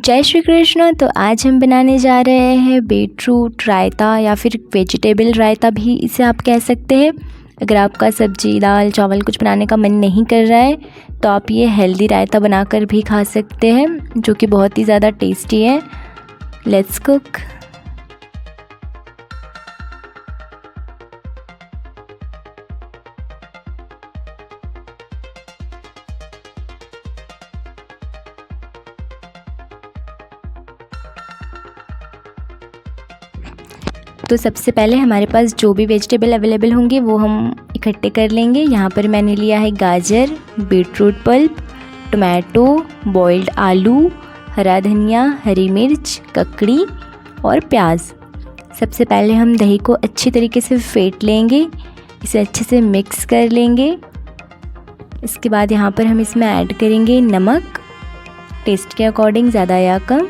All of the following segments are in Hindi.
जय श्री कृष्ण। तो आज हम बनाने जा रहे हैं बीटरूट रायता या फिर वेजिटेबल रायता भी इसे आप कह सकते हैं। अगर आपका सब्जी दाल चावल कुछ बनाने का मन नहीं कर रहा है तो आप ये हेल्दी रायता बनाकर भी खा सकते हैं, जो कि बहुत ही ज़्यादा टेस्टी है। Let's cook. तो सबसे पहले हमारे पास जो भी वेजिटेबल अवेलेबल होंगे वो हम इकट्ठे कर लेंगे। यहाँ पर मैंने लिया है गाजर, बीटरूट पल्प, टोमेटो, बॉइल्ड आलू, हरा धनिया, हरी मिर्च, ककड़ी और प्याज। सबसे पहले हम दही को अच्छी तरीके से फेंट लेंगे, इसे अच्छे से मिक्स कर लेंगे। इसके बाद यहाँ पर हम इसमें ऐड करेंगे नमक टेस्ट के अकॉर्डिंग, ज़्यादा या कम।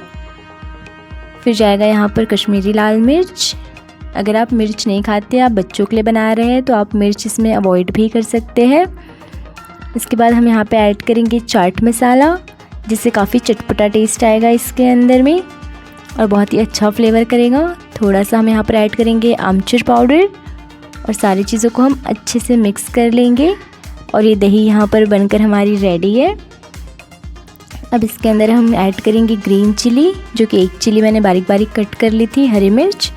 फिर जाएगा यहाँ पर कश्मीरी लाल मिर्च। अगर आप मिर्च नहीं खाते, आप बच्चों के लिए बना रहे हैं तो आप मिर्च इसमें अवॉइड भी कर सकते हैं। इसके बाद हम यहाँ पे ऐड करेंगे चाट मसाला, जिससे काफ़ी चटपटा टेस्ट आएगा इसके अंदर में और बहुत ही अच्छा फ्लेवर करेगा। थोड़ा सा हम यहाँ पर ऐड करेंगे आमचूर पाउडर और सारी चीज़ों को हम अच्छे से मिक्स कर लेंगे। और ये दही यहाँ पर बनकर हमारी रेडी है। अब इसके अंदर हम ऐड करेंगे ग्रीन चिली, जो कि एक चिली मैंने बारीक बारीक कट कर ली थी, हरी मिर्च।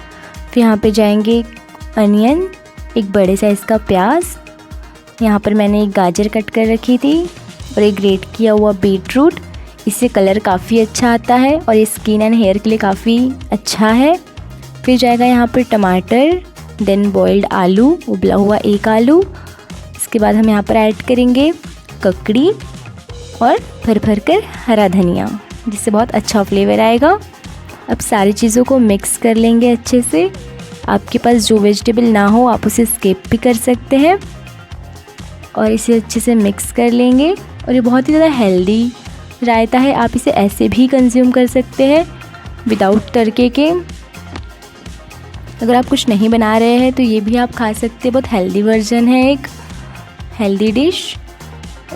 फिर यहाँ पे जाएंगे अनियन, एक बड़े साइज़ का प्याज। यहाँ पर मैंने एक गाजर कट कर रखी थी और एक ग्रेट किया हुआ बीटरूट। इससे कलर काफ़ी अच्छा आता है और ये स्किन एंड हेयर के लिए काफ़ी अच्छा है। फिर जाएगा यहाँ पर टमाटर, देन बॉइल्ड आलू, उबला हुआ एक आलू। इसके बाद हम यहाँ पर ऐड करेंगे ककड़ी और भर भर कर हरा धनिया, जिससे बहुत अच्छा फ्लेवर आएगा। अब सारी चीज़ों को मिक्स कर लेंगे अच्छे से। आपके पास जो वेजिटेबल ना हो आप उसे स्किप भी कर सकते हैं और इसे अच्छे से मिक्स कर लेंगे। और ये बहुत ही ज़्यादा हेल्दी रायता है, आप इसे ऐसे भी कंज्यूम कर सकते हैं विदाउट तड़के के। अगर आप कुछ नहीं बना रहे हैं तो ये भी आप खा सकते हैं, बहुत हेल्दी वर्जन है, एक हेल्दी डिश।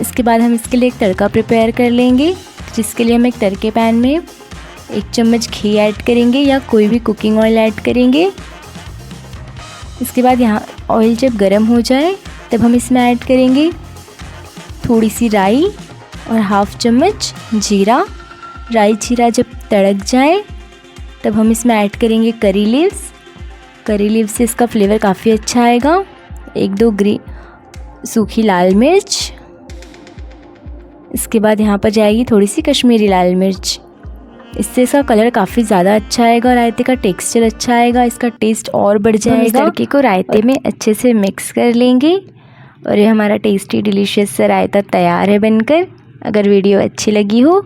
इसके बाद हम इसके लिए एक तड़का प्रिपेयर कर लेंगे, जिसके लिए हम एक तड़के पैन में 1 चम्मच घी ऐड करेंगे या कोई भी कुकिंग ऑयल ऐड करेंगे। इसके बाद यहाँ ऑयल जब गर्म हो जाए तब हम इसमें ऐड करेंगे थोड़ी सी राई और 1/2 चम्मच जीरा। राई जीरा जब तड़क जाए तब हम इसमें ऐड करेंगे करी लीव्स। करी लीव्स से इसका फ्लेवर काफ़ी अच्छा आएगा। 1-2 सूखी लाल मिर्च। इसके बाद यहाँ पर जाएगी थोड़ी सी कश्मीरी लाल मिर्च, इससे इसका कलर काफ़ी ज़्यादा अच्छा आएगा, रायते का टेक्सचर अच्छा आएगा, इसका टेस्ट और बढ़ जाएगा। इस तड़के को रायते में अच्छे से मिक्स कर लेंगे और ये हमारा टेस्टी डिलीशियस सा रायता तैयार है बनकर। अगर वीडियो अच्छी लगी हो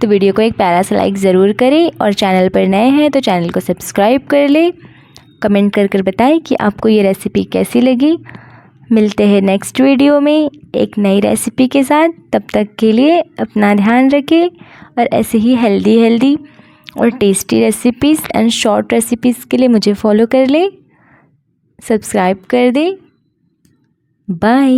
तो वीडियो को एक प्यारा सा लाइक ज़रूर करें और चैनल पर नए हैं तो चैनल को सब्सक्राइब कर लें। कमेंट कर बताएं कि आपको ये रेसिपी कैसी लगी। मिलते हैं नेक्स्ट वीडियो में एक नई रेसिपी के साथ। तब तक के लिए अपना ध्यान रखें और ऐसे ही हेल्दी और tasty recipes and short recipes के लिए मुझे फॉलो कर लें, सब्सक्राइब कर दें। बाय।